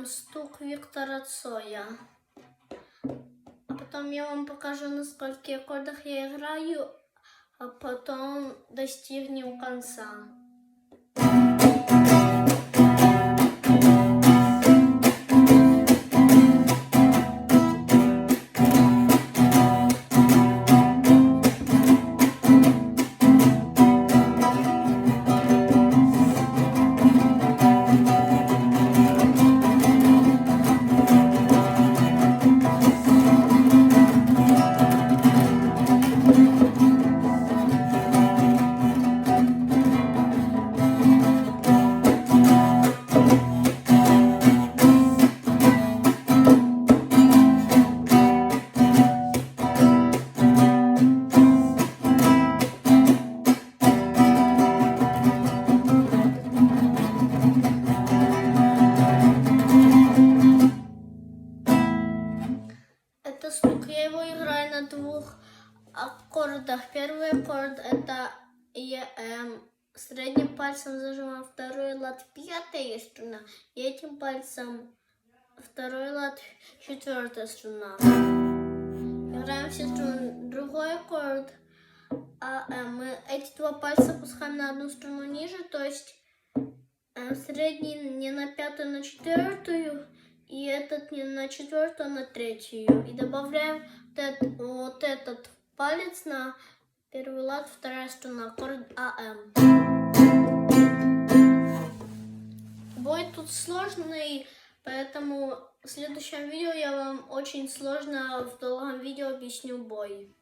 стук Виктора Цоя. А потом я вам покажу, на скольких аккордах я играю, а потом достигнем конца. Это стук, я его играю на двух аккордах. Первый аккорд это я средним пальцем зажимаю второй лад, пятая струна, и этим пальцем второй лад, четвертая струна. Играем все струны. Другой аккорд, мы эти два пальца опускаем на одну струну ниже, то есть средний не на пятую, на четвертую, и этот не на четвертую, а на третью. И добавляем вот этот палец на первый лад, вторая струна, аккорд АМ. Бой тут сложный, поэтому в следующем видео я вам очень сложно в долгом видео объясню бой.